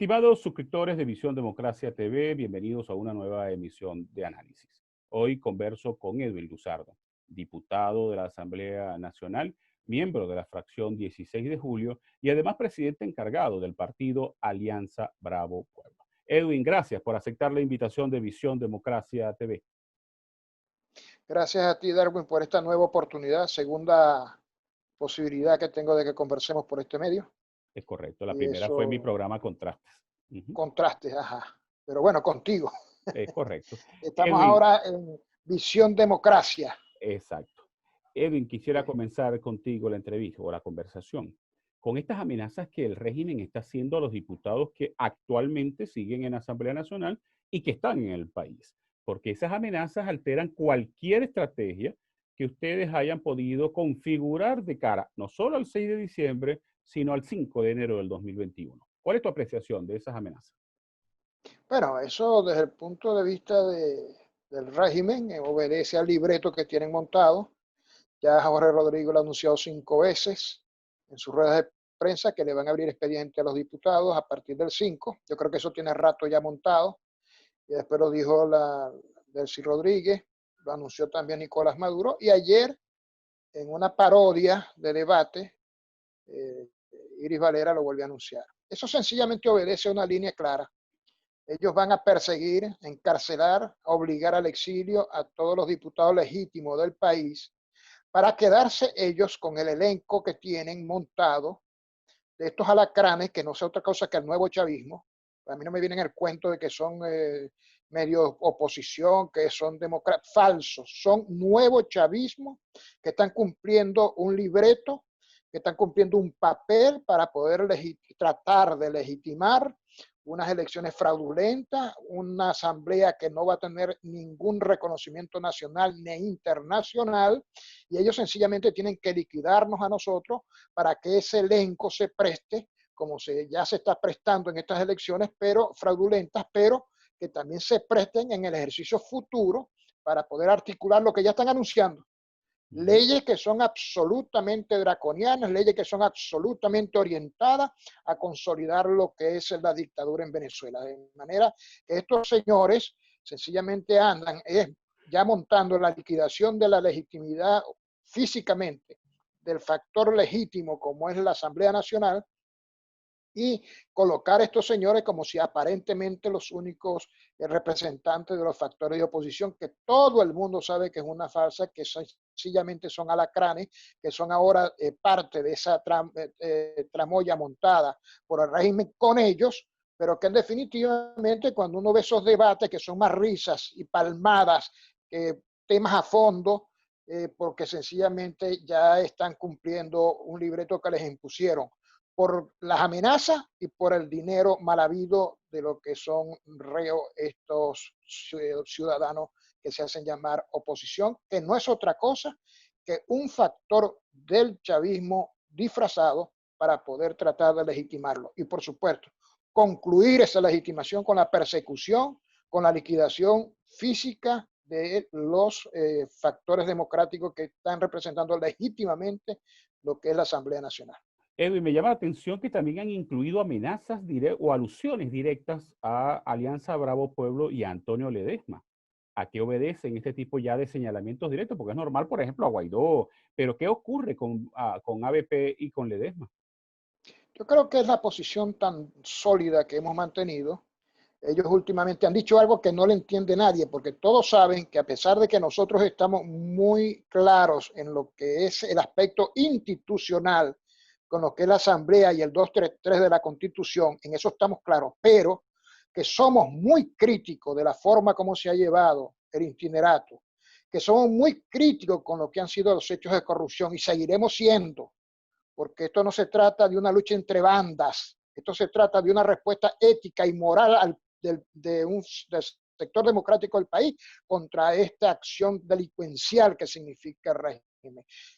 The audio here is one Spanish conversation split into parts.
Estimados suscriptores de Visión Democracia TV, bienvenidos a una nueva emisión de análisis. Hoy converso con Edwin Luzardo, diputado de la Asamblea Nacional, miembro de la fracción 16 de julio y además presidente encargado del partido Alianza Bravo Pueblo. Edwin, gracias por aceptar la invitación de Visión Democracia TV. Gracias a ti, Darwin, por esta nueva oportunidad, segunda posibilidad que tengo de que conversemos por este medio. Es correcto, la Y primera fue mi eso, programa Contrastes. Ujú. contrastes, ajá. Pero bueno, contigo. Es correcto. Estamos Edwin, ahora en Visión Democracia. exacto. Edwin, quisiera Ok. comenzar contigo la entrevista o la conversación con estas amenazas que el régimen está haciendo a los diputados que actualmente siguen en la Asamblea Nacional y que están en el país, porque esas amenazas alteran cualquier estrategia que ustedes hayan podido configurar de cara no solo al 6 de diciembre, sino al 5 de enero del 2021. ¿Cuál es tu apreciación de esas amenazas? Bueno, eso desde el punto de vista del régimen obedece al libreto que tienen montado. Ya Jorge Rodrigo lo ha anunciado 5 veces en sus ruedas de prensa que le van a abrir expediente a los diputados a partir del 5. Yo creo que eso tiene rato ya montado. Y después lo dijo Delcy Rodríguez, lo anunció también Nicolás Maduro, y ayer, en una parodia de debate, eh, Iris Valera lo volvió a anunciar. Eso sencillamente obedece a una línea clara. Ellos van a perseguir, encarcelar, obligar al exilio a todos los diputados legítimos del país para quedarse ellos con el elenco que tienen montado de estos alacranes, que no es otra cosa que el nuevo chavismo. A mí no me viene el cuento de que son medio oposición, que son demócratas, falsos, son nuevo chavismo que están cumpliendo un libreto, que están cumpliendo un papel para poder tratar de legitimar unas elecciones fraudulentas, una asamblea que no va a tener ningún reconocimiento nacional ni internacional, y ellos sencillamente tienen que liquidarnos a nosotros para que ese elenco se preste, como ya se está prestando en estas elecciones, pero fraudulentas, pero que también se presten en el ejercicio futuro para poder articular lo que ya están anunciando. Leyes que son absolutamente draconianas, leyes que son absolutamente orientadas a consolidar lo que es la dictadura en Venezuela. De manera que estos señores sencillamente andan ya montando la liquidación de la legitimidad físicamente del factor legítimo como es la Asamblea Nacional, y colocar a estos señores como si aparentemente los únicos representantes de los factores de oposición, que todo el mundo sabe que es una farsa, que sencillamente son alacranes, que son ahora parte de esa tramoya montada por el régimen con ellos, pero que definitivamente cuando uno ve esos debates que son más risas y palmadas que temas a fondo, porque sencillamente ya están cumpliendo un libreto que les impusieron por las amenazas y por el dinero mal habido de lo que son reos estos ciudadanos que se hacen llamar oposición, que no es otra cosa que un factor del chavismo disfrazado para poder tratar de legitimarlo. Y por supuesto, concluir esa legitimación con la persecución, con la liquidación física de los factores democráticos que están representando legítimamente lo que es la Asamblea Nacional. Edwin, me llama la atención que también han incluido amenazas o alusiones directas a Alianza Bravo Pueblo y a Antonio Ledezma. ¿A qué obedecen este tipo ya de señalamientos directos? Porque es normal, por ejemplo, a Guaidó, pero ¿qué ocurre con ABP y con Ledezma? Yo creo que es la posición tan sólida que hemos mantenido. Ellos últimamente han dicho algo que no le entiende nadie, porque todos saben que a pesar de que nosotros estamos muy claros en lo que es el aspecto institucional, con lo que es la Asamblea y el 233 de la Constitución, en eso estamos claros, pero que somos muy críticos de la forma como se ha llevado el itinerato, que somos muy críticos con lo que han sido los hechos de corrupción y seguiremos siendo, porque esto no se trata de una lucha entre bandas, esto se trata de una respuesta ética y moral del sector democrático del país contra esta acción delincuencial que significa el régimen.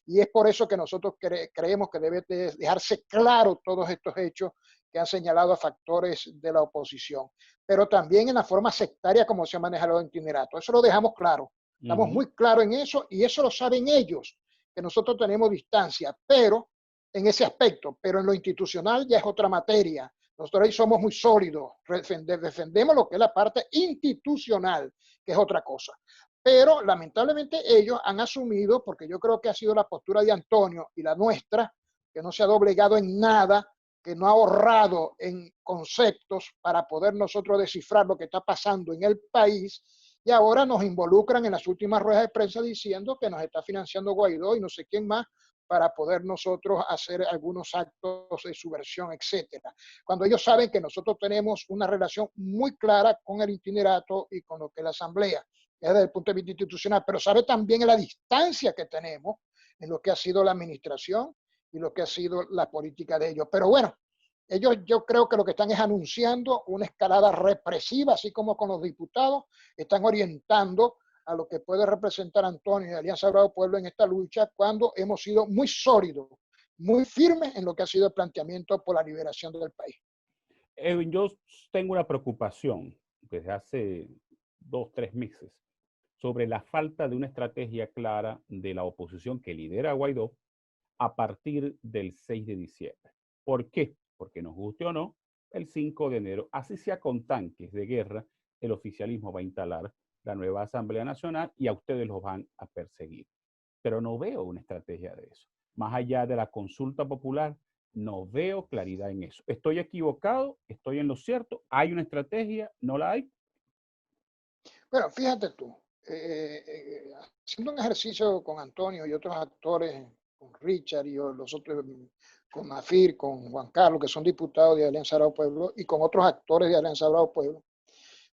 Y es por eso que nosotros creemos que debe dejarse claro todos estos hechos que han señalado a factores de la oposición, pero también en la forma sectaria como se ha manejado el itinerato. Eso lo dejamos claro. Estamos muy claros en eso y eso lo saben ellos, que nosotros tenemos distancia, pero en ese aspecto, pero en lo institucional ya es otra materia. Nosotros ahí somos muy sólidos, defendemos lo que es la parte institucional, que es otra cosa. Pero lamentablemente ellos han asumido, porque yo creo que ha sido la postura de Antonio y la nuestra, que no se ha doblegado en nada, que no ha ahorrado en conceptos para poder nosotros descifrar lo que está pasando en el país, y ahora nos involucran en las últimas ruedas de prensa diciendo que nos está financiando Guaidó y no sé quién más para poder nosotros hacer algunos actos de subversión, etcétera. Cuando ellos saben que nosotros tenemos una relación muy clara con el itinerato y con lo que es la asamblea, desde el punto de vista institucional, pero sabe también la distancia que tenemos en lo que ha sido la administración y lo que ha sido la política de ellos. Pero bueno, ellos yo creo que lo que están es anunciando una escalada represiva, así como con los diputados, están orientando a lo que puede representar Antonio y Alianza Bravo Pueblo en esta lucha, cuando hemos sido muy sólidos, muy firmes en lo que ha sido el planteamiento por la liberación del país. Edwin, yo tengo una preocupación desde hace 2, 3 meses sobre la falta de una estrategia clara de la oposición que lidera Guaidó a partir del 6 de diciembre. ¿Por qué? Porque nos guste o no, el 5 de enero, así sea con tanques de guerra, el oficialismo va a instalar la nueva Asamblea Nacional y a ustedes los van a perseguir. Pero no veo una estrategia de eso. Más allá de la consulta popular, no veo claridad en eso. ¿Estoy equivocado? ¿Estoy en lo cierto? ¿Hay una estrategia? ¿No la hay? Bueno, fíjate tú, haciendo un ejercicio con Antonio y otros actores, con Richard y los otros, con Mafir, con Juan Carlos, que son diputados de Alianza Bravo Pueblo, y con otros actores de Alianza Bravo Pueblo,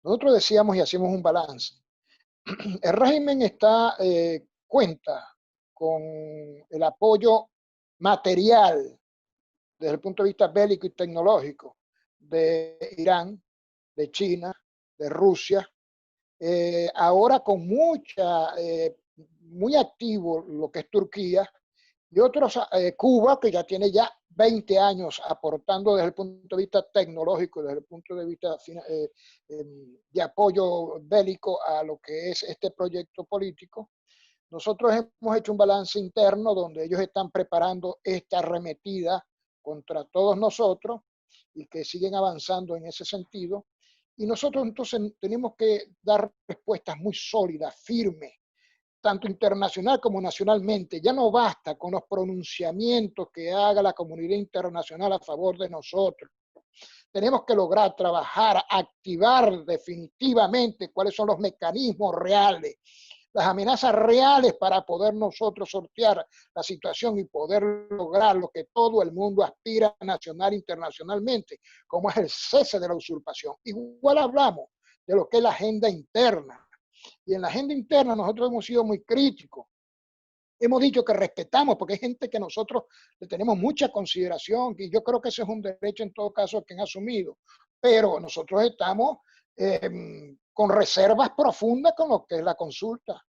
nosotros decíamos y hacemos un balance. El régimen cuenta con el apoyo material desde el punto de vista bélico y tecnológico de Irán, de China, de Rusia, ahora con muy activo lo que es Turquía y otros, Cuba, que ya tiene ya 20 años aportando desde el punto de vista tecnológico, desde el punto de vista de apoyo bélico a lo que es este proyecto político. Nosotros hemos hecho un balance interno donde ellos están preparando esta arremetida contra todos nosotros y que siguen avanzando en ese sentido. Y nosotros entonces tenemos que dar respuestas muy sólidas, firmes, tanto internacional como nacionalmente. Ya no basta con los pronunciamientos que haga la comunidad internacional a favor de nosotros. Tenemos que lograr trabajar, activar definitivamente cuáles son los mecanismos reales, las amenazas reales para poder nosotros sortear la situación y poder lograr lo que todo el mundo aspira nacional e internacionalmente, como es el cese de la usurpación. Igual hablamos de lo que es la agenda interna. Y en la agenda interna nosotros hemos sido muy críticos. Hemos dicho que respetamos, porque hay gente que nosotros le tenemos mucha consideración, y yo creo que ese es un derecho en todo caso que han asumido, pero nosotros estamos con reservas profundas con lo que es la consulta.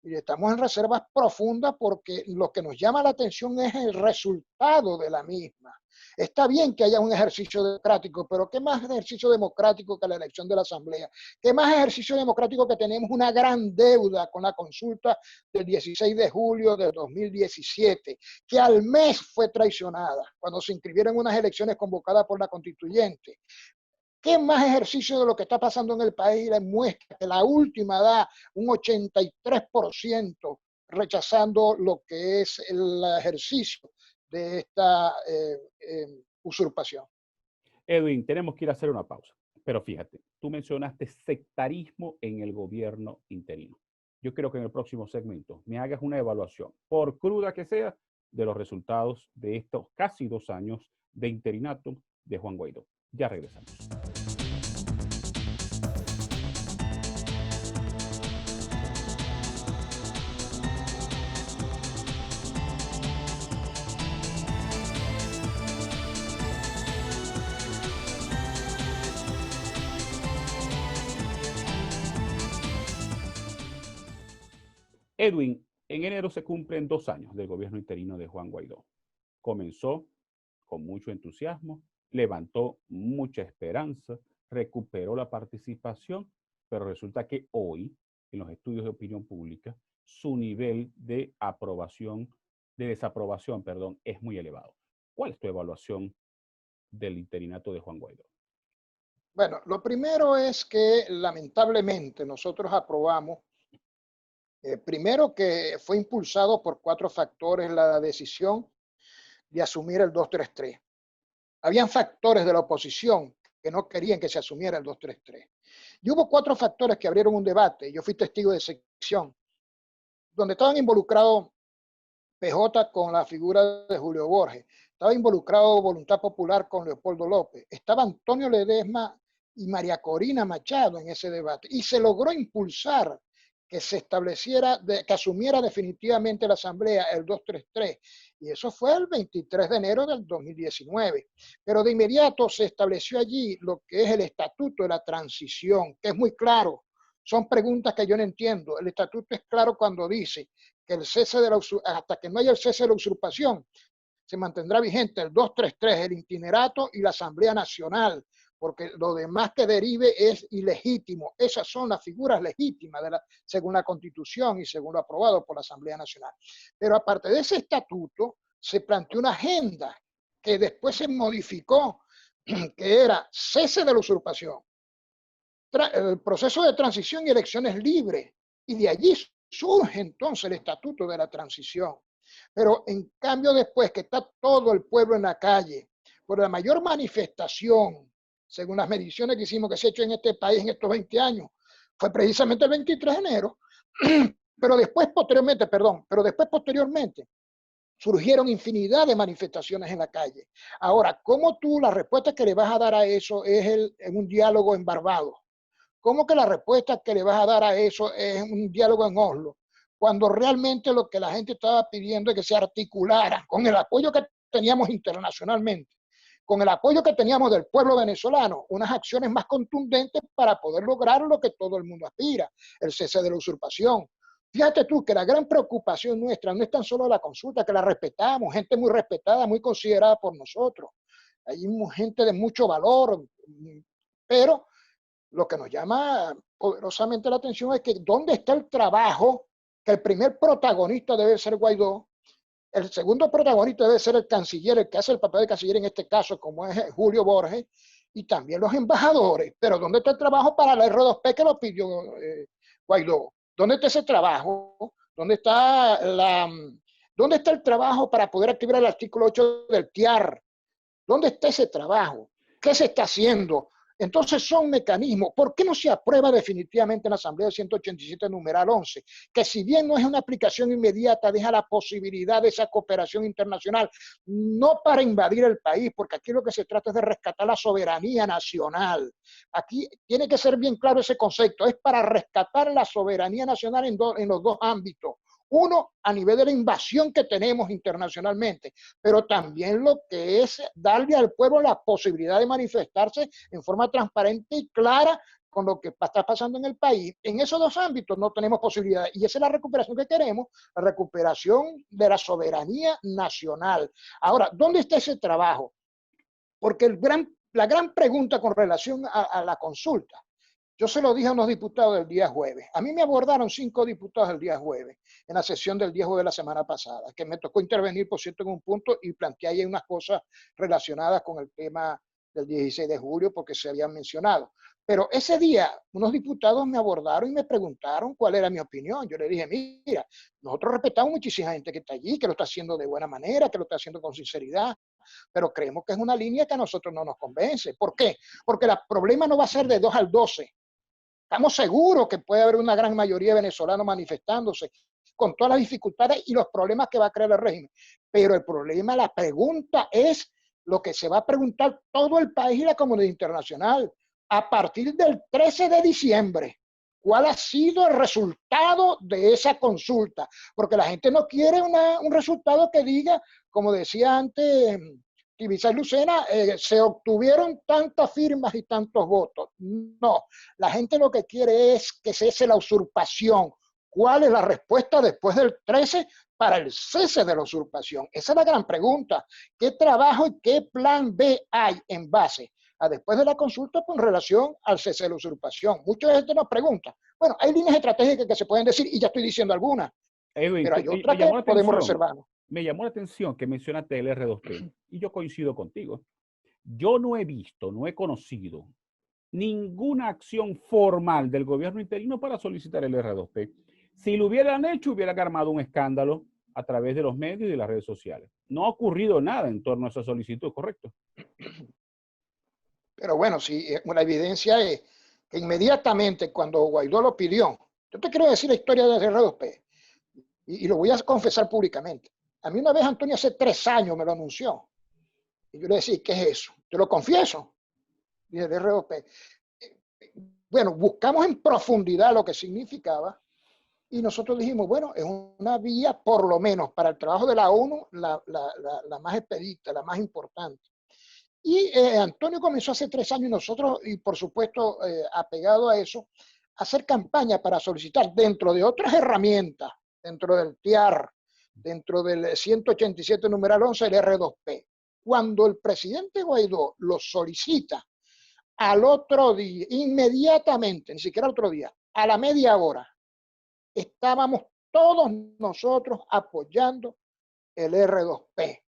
Y estamos en reservas profundas porque lo que nos llama la atención es el resultado de la misma. Está bien que haya un ejercicio democrático, pero ¿qué más ejercicio democrático que la elección de la Asamblea? ¿Qué más ejercicio democrático que tenemos una gran deuda con la consulta del 16 de julio de 2017, que al mes fue traicionada cuando se inscribieron unas elecciones convocadas por la constituyente? ¿Qué más ejercicio de lo que está pasando en el país le muestra que la última da un 83% rechazando lo que es el ejercicio de esta usurpación? Edwin, tenemos que ir a hacer una pausa. Pero fíjate, tú mencionaste sectarismo en el gobierno interino. Yo quiero que en el próximo segmento me hagas una evaluación, por cruda que sea, de los resultados de estos casi 2 años de interinato de Juan Guaidó. Ya regresamos. Edwin, en enero se cumplen 2 años del gobierno interino de Juan Guaidó. Comenzó con mucho entusiasmo, levantó mucha esperanza, recuperó la participación, pero resulta que hoy, en los estudios de opinión pública, su nivel de desaprobación, perdón, es muy elevado. ¿Cuál es tu evaluación del interinato de Juan Guaidó? Bueno, lo primero es que lamentablemente nosotros aprobamos, primero que fue impulsado por 4 factores la decisión de asumir el 233. Habían factores de la oposición que no querían que se asumiera el 233. Y hubo 4 factores que abrieron un debate. Yo fui testigo de sección, donde estaban involucrados PJ con la figura de Julio Borges, estaba involucrado Voluntad Popular con Leopoldo López, estaba Antonio Ledesma y María Corina Machado en ese debate, y se logró impulsar que se estableciera, que asumiera definitivamente la Asamblea el 233, y eso fue el 23 de enero del 2019. Pero de inmediato se estableció allí lo que es el Estatuto de la Transición, que es muy claro. Son preguntas que yo no entiendo. El estatuto es claro cuando dice que el cese de la hasta que no haya el cese de la usurpación, se mantendrá vigente el 233, el itinerato y la Asamblea Nacional, porque lo demás que derive es ilegítimo. Esas son las figuras legítimas según la Constitución y según lo aprobado por la Asamblea Nacional. Pero aparte de ese estatuto, se planteó una agenda que después se modificó, que era cese de la usurpación, el proceso de transición y elecciones libres, y de allí surge entonces el Estatuto de la Transición. Pero en cambio después que está todo el pueblo en la calle, por la mayor manifestación, según las mediciones que hicimos que se ha hecho en este país en estos 20 años, fue precisamente el 23 de enero, pero después posteriormente surgieron infinidad de manifestaciones en la calle. Ahora, ¿cómo tú la respuesta que le vas a dar a eso es en un diálogo en Barbados? ¿Cómo que la respuesta que le vas a dar a eso es un diálogo en Oslo? Cuando realmente lo que la gente estaba pidiendo es que se articulara con el apoyo que teníamos internacionalmente, con el apoyo que teníamos del pueblo venezolano, unas acciones más contundentes para poder lograr lo que todo el mundo aspira, el cese de la usurpación. Fíjate tú que la gran preocupación nuestra no es tan solo la consulta, que la respetamos, gente muy respetada, muy considerada por nosotros. Hay gente de mucho valor, pero lo que nos llama poderosamente la atención es que dónde está el trabajo, que el primer protagonista debe ser Guaidó, el segundo protagonista debe ser el canciller, el que hace el papel de canciller en este caso, como es Julio Borges, y también los embajadores. Pero ¿dónde está el trabajo para la R2P que lo pidió Guaidó? ¿Dónde está ese trabajo? ¿Dónde está el trabajo para poder activar el artículo 8 del TIAR? ¿Dónde está ese trabajo? ¿Qué se está haciendo? Entonces son mecanismos. ¿Por qué no se aprueba definitivamente en la Asamblea 187, numeral 11? Que si bien no es una aplicación inmediata, deja la posibilidad de esa cooperación internacional, no para invadir el país, porque aquí lo que se trata es de rescatar la soberanía nacional. Aquí tiene que ser bien claro ese concepto, es para rescatar la soberanía nacional en los 2 ámbitos. Uno, a nivel de la invasión que tenemos internacionalmente, pero también lo que es darle al pueblo la posibilidad de manifestarse en forma transparente y clara con lo que está pasando en el país. En esos 2 ámbitos no tenemos posibilidad, y esa es la recuperación que queremos, la recuperación de la soberanía nacional. Ahora, ¿dónde está ese trabajo? Porque la gran pregunta con relación a la consulta, yo se lo dije a unos diputados el día jueves. A mí me abordaron 5 diputados el día jueves, en la sesión del día jueves de la semana pasada, que me tocó intervenir, por cierto, en un punto y planteé ahí unas cosas relacionadas con el tema del 16 de julio, porque se habían mencionado. Pero ese día, unos diputados me abordaron y me preguntaron cuál era mi opinión. Yo le dije, mira, nosotros respetamos muchísima gente que está allí, que lo está haciendo de buena manera, que lo está haciendo con sinceridad, pero creemos que es una línea que a nosotros no nos convence. ¿Por qué? Porque el problema no va a ser de 2 al 12. Estamos seguros que puede haber una gran mayoría de venezolanos manifestándose con todas las dificultades y los problemas que va a crear el régimen. Pero el problema, la pregunta es lo que se va a preguntar todo el país y la comunidad internacional. A partir del 13 de diciembre, ¿cuál ha sido el resultado de esa consulta? Porque la gente no quiere un resultado que diga, como decía antes Ibiza y Lucena, se obtuvieron tantas firmas y tantos votos. No, la gente lo que quiere es que cese la usurpación. ¿Cuál es la respuesta después del 13 para el cese de la usurpación? Esa es la gran pregunta. ¿Qué trabajo y qué plan B hay en base a después de la consulta con relación al cese de la usurpación? Mucha gente nos pregunta. Bueno, hay líneas estratégicas que se pueden decir y ya estoy diciendo algunas, Edwin, pero hay otras que podemos reservarnos. Me llamó la atención que mencionaste el R2P y yo coincido contigo. Yo no he visto, no he conocido ninguna acción formal del gobierno interino para solicitar el R2P. Si lo hubieran hecho, hubieran armado un escándalo a través de los medios y de las redes sociales. No ha ocurrido nada en torno a esa solicitud, ¿correcto? Pero bueno, sí, la evidencia es que inmediatamente cuando Guaidó lo pidió, yo te quiero decir la historia del R2P, y lo voy a confesar públicamente. A mí una vez Antonio hace 3 años me lo anunció, y yo le decía, ¿qué es eso? Te lo confieso, dije, el R2P. Bueno, buscamos en profundidad lo que significaba, y nosotros dijimos, bueno, es una vía, por lo menos para el trabajo de la ONU, la más expedita, la más importante. Y Antonio comenzó hace 3 años y nosotros, y por supuesto, apegado a eso, hacer campaña para solicitar dentro de otras herramientas, dentro del TIAR, dentro del 187 numeral 11, el R2P. Cuando el presidente Guaidó lo solicita al otro día, inmediatamente, ni siquiera al otro día, a la media hora, estábamos todos nosotros apoyando el R2P.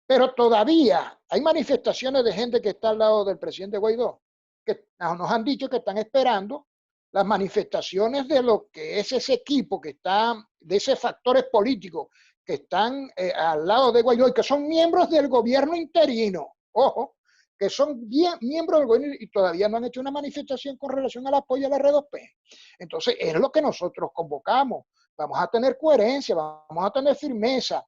Pero todavía hay manifestaciones de gente que está al lado del presidente Guaidó, que nos han dicho que están esperando las manifestaciones de lo que es ese equipo que está, de esos factores políticos que están al lado de Guaidó y que son miembros del gobierno interino. Ojo, que son bien miembros del gobierno y todavía no han hecho una manifestación con relación al apoyo al R2P. Entonces, es lo que nosotros convocamos. Vamos a tener coherencia, vamos a tener firmeza.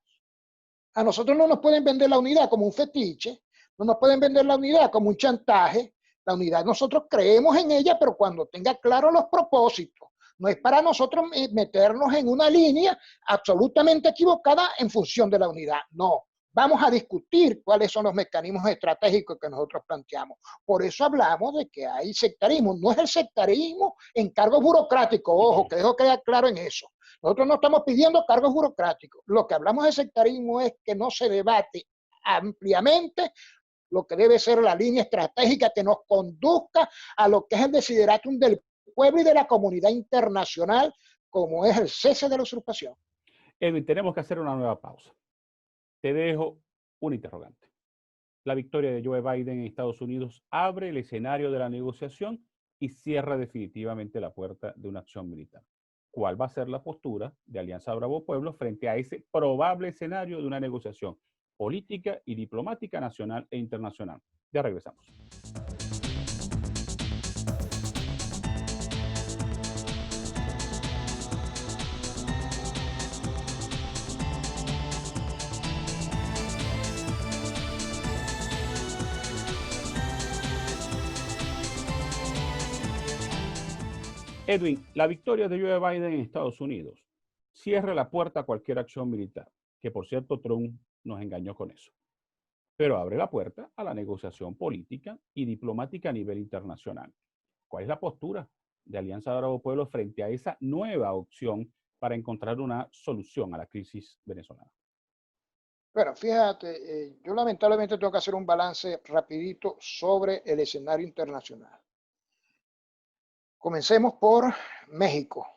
A nosotros no nos pueden vender la unidad como un fetiche, no nos pueden vender la unidad como un chantaje. La unidad nosotros creemos en ella, pero cuando tenga claros los propósitos. No es para nosotros meternos en una línea absolutamente equivocada en función de la unidad. No, vamos a discutir cuáles son los mecanismos estratégicos que nosotros planteamos. Por eso hablamos de que hay sectarismo. No es el sectarismo en cargos burocráticos, ojo, que dejo quedar claro en eso. Nosotros no estamos pidiendo cargos burocráticos. Lo que hablamos de sectarismo es que no se debate ampliamente lo que debe ser la línea estratégica que nos conduzca a lo que es el desideratum del pueblo y de la comunidad internacional, como es el cese de la usurpación. Edwin, tenemos que hacer una nueva pausa. Te dejo un interrogante. La victoria de Joe Biden en Estados Unidos abre el escenario de la negociación y cierra definitivamente la puerta de una acción militar. ¿Cuál va a ser la postura de Alianza Bravo Pueblo frente a ese probable escenario de una negociación política y diplomática nacional e internacional? Ya regresamos. Edwin, la victoria de Joe Biden en Estados Unidos cierra la puerta a cualquier acción militar, que por cierto Trump nos engañó con eso, pero abre la puerta a la negociación política y diplomática a nivel internacional. ¿Cuál es la postura de Alianza Bravo Pueblo frente a esa nueva opción para encontrar una solución a la crisis venezolana? Bueno, fíjate, yo lamentablemente tengo que hacer un balance rapidito sobre el escenario internacional. Comencemos por México.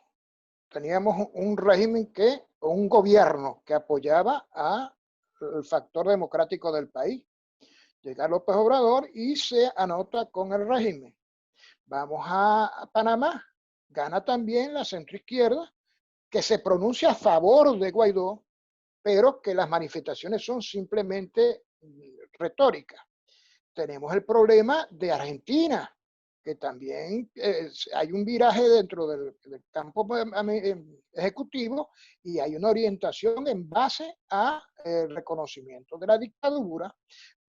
Teníamos un régimen un gobierno que apoyaba al factor democrático del país. Llega López Obrador y se anota con el régimen. Vamos a Panamá, gana también la centroizquierda, que se pronuncia a favor de Guaidó, pero que las manifestaciones son simplemente retóricas. Tenemos el problema de Argentina, que también hay un viraje dentro del campo ejecutivo y hay una orientación en base al reconocimiento de la dictadura.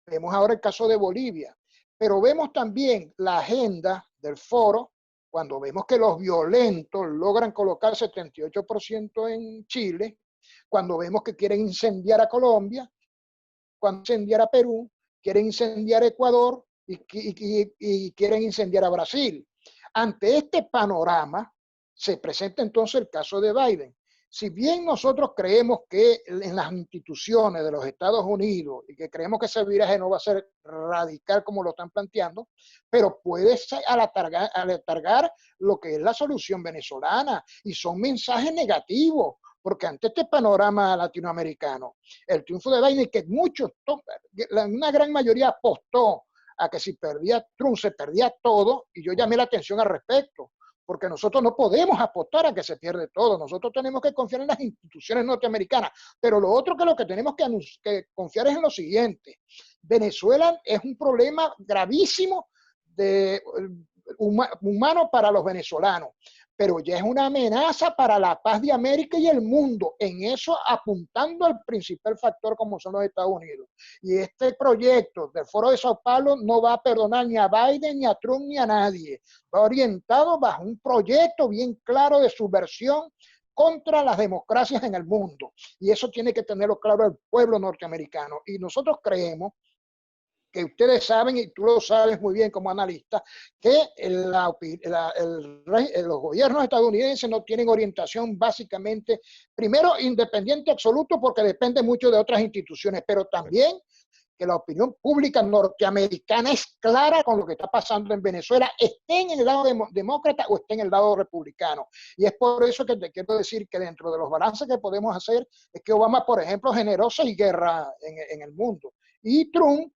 Vemos ahora el caso de Bolivia, pero vemos también la agenda del foro, cuando vemos que los violentos logran colocar 78% en Chile, cuando vemos que quieren incendiar a Colombia, cuando incendiar a Perú, quieren incendiar a Ecuador y quieren incendiar a Brasil. Ante este panorama, se presenta entonces el caso de Biden. Si bien nosotros creemos que en las instituciones de los Estados Unidos y que creemos que ese viraje no va a ser radical como lo están planteando, pero puede aletargar lo que es la solución venezolana y son mensajes negativos, porque ante este panorama latinoamericano, el triunfo de Biden, que una gran mayoría apostó a que si perdía Trump se perdía todo, y yo llamé la atención al respecto, porque nosotros no podemos apostar a que se pierde todo, nosotros tenemos que confiar en las instituciones norteamericanas, pero lo otro que lo que tenemos que confiar es en lo siguiente: Venezuela es un problema gravísimo de, humano para los venezolanos, pero ya es una amenaza para la paz de América y el mundo, en eso apuntando al principal factor como son los Estados Unidos. Y este proyecto del Foro de Sao Paulo no va a perdonar ni a Biden, ni a Trump, ni a nadie. Va orientado bajo un proyecto bien claro de subversión contra las democracias en el mundo. Y eso tiene que tenerlo claro el pueblo norteamericano. Y nosotros creemos que ustedes saben, y tú lo sabes muy bien como analista, que los gobiernos estadounidenses no tienen orientación básicamente, primero, independiente absoluto, porque depende mucho de otras instituciones, pero también que la opinión pública norteamericana es clara con lo que está pasando en Venezuela, esté en el lado demócrata o esté en el lado republicano. Y es por eso que te quiero decir que dentro de los balances que podemos hacer es que Obama, por ejemplo, generó 6 guerras en el mundo. Y Trump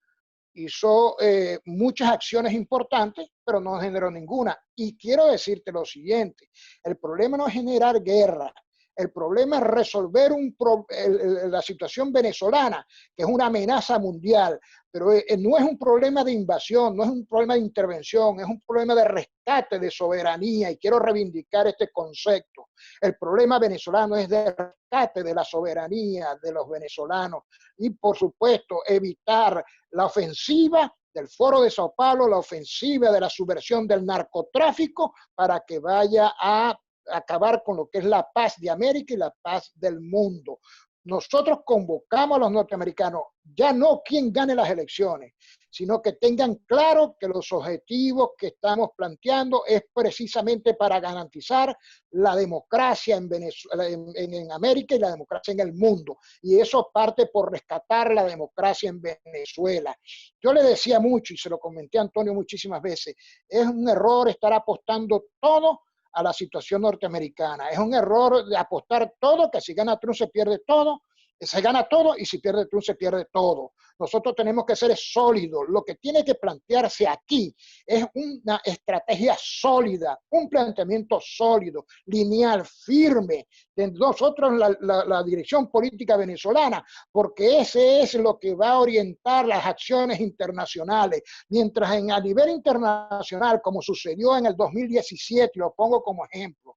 hizo muchas acciones importantes, pero no generó ninguna. Y quiero decirte lo siguiente: el problema no es generar guerra, el problema es resolver la situación venezolana, que es una amenaza mundial, pero no es un problema de invasión, no es un problema de intervención, es un problema de rescate de soberanía, y quiero reivindicar este concepto. El problema venezolano es de rescate de la soberanía de los venezolanos y, por supuesto, evitar la ofensiva del Foro de Sao Paulo, la ofensiva de la subversión del narcotráfico, para que vaya a acabar con lo que es la paz de América y la paz del mundo. Nosotros convocamos a los norteamericanos, ya no quien gane las elecciones, sino que tengan claro que los objetivos que estamos planteando es precisamente para garantizar la democracia en Venezuela, en América, y la democracia en el mundo. Y eso parte por rescatar la democracia en Venezuela. Yo le decía mucho, y se lo comenté a Antonio muchísimas veces, es un error estar apostando todo a la situación norteamericana. Es un error de apostar todo, que si gana Trump se pierde todo, se gana todo, y si pierde Trump se pierde todo. Nosotros tenemos que ser sólidos. Lo que tiene que plantearse aquí es una estrategia sólida, un planteamiento sólido, lineal, firme, de nosotros la dirección política venezolana, porque ese es lo que va a orientar las acciones internacionales. Mientras a nivel internacional, como sucedió en el 2017, y lo pongo como ejemplo,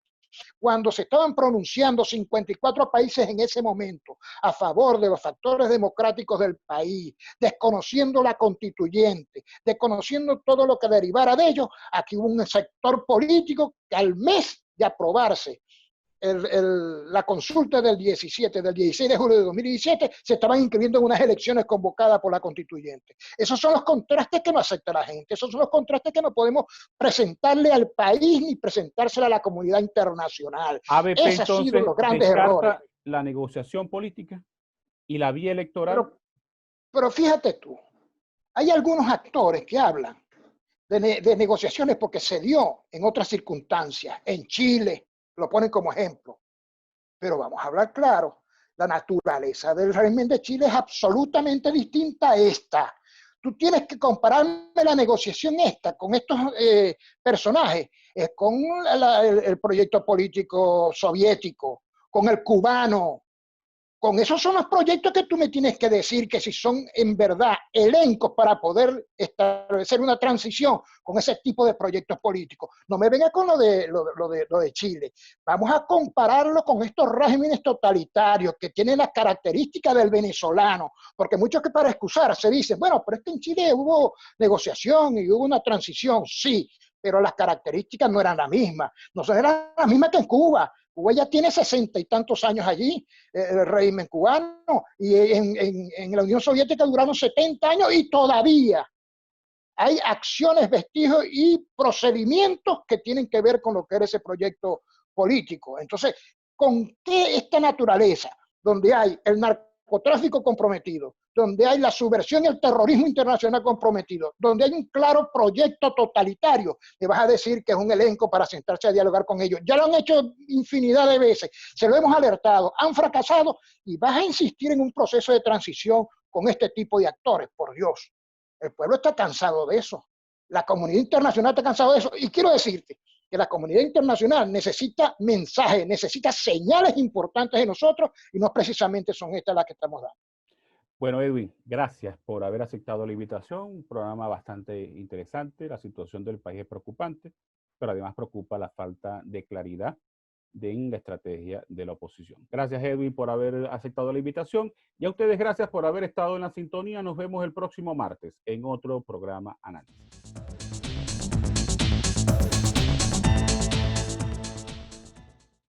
cuando se estaban pronunciando 54 países en ese momento a favor de los factores democráticos del país, desconociendo la constituyente, desconociendo todo lo que derivara de ello, aquí hubo un sector político que al mes de aprobarse la consulta del 16 de julio de 2017, se estaban inscribiendo en unas elecciones convocadas por la constituyente. Esos son los contrastes que no acepta la gente, esos son los contrastes que no podemos presentarle al país ni presentárselo a la comunidad internacional. ABP Esos han sido entonces los grandes descarta errores. la negociación política y la vía electoral. Pero fíjate tú, hay algunos actores que hablan de negociaciones porque se dio en otras circunstancias, en Chile, lo ponen como ejemplo. Pero vamos a hablar claro, la naturaleza del régimen de Chile es absolutamente distinta a esta. Tú tienes que compararme la negociación esta con estos personajes, con el proyecto político soviético, con el cubano. Con esos son los proyectos que tú me tienes que decir que si son en verdad elencos para poder establecer una transición con ese tipo de proyectos políticos. No me venga con lo de Chile. Vamos a compararlo con estos regímenes totalitarios que tienen las características del venezolano, porque muchos que para excusarse dicen, bueno, pero es que en Chile hubo negociación y hubo una transición, sí, pero las características no eran las mismas. No eran las mismas que en Cuba. Cuba ya tiene 60 y tantos años allí, el régimen cubano, y en la Unión Soviética duraron 70 años y todavía hay acciones, vestigios y procedimientos que tienen que ver con lo que era ese proyecto político. Entonces, ¿con qué esta naturaleza, donde hay el narcotráfico comprometido, donde hay la subversión y el terrorismo internacional comprometido, donde hay un claro proyecto totalitario, me vas a decir que es un elenco para sentarse a dialogar con ellos? Ya lo han hecho infinidad de veces, se lo hemos alertado, han fracasado, y vas a insistir en un proceso de transición con este tipo de actores, por Dios. El pueblo está cansado de eso. La comunidad internacional está cansada de eso. Y quiero decirte que la comunidad internacional necesita mensajes, necesita señales importantes de nosotros y no precisamente son estas las que estamos dando. Bueno, Edwin, gracias por haber aceptado la invitación. Un programa bastante interesante. La situación del país es preocupante, pero además preocupa la falta de claridad en la estrategia de la oposición. Gracias, Edwin, por haber aceptado la invitación. Y a ustedes, gracias por haber estado en la sintonía. Nos vemos el próximo martes en otro programa Análisis.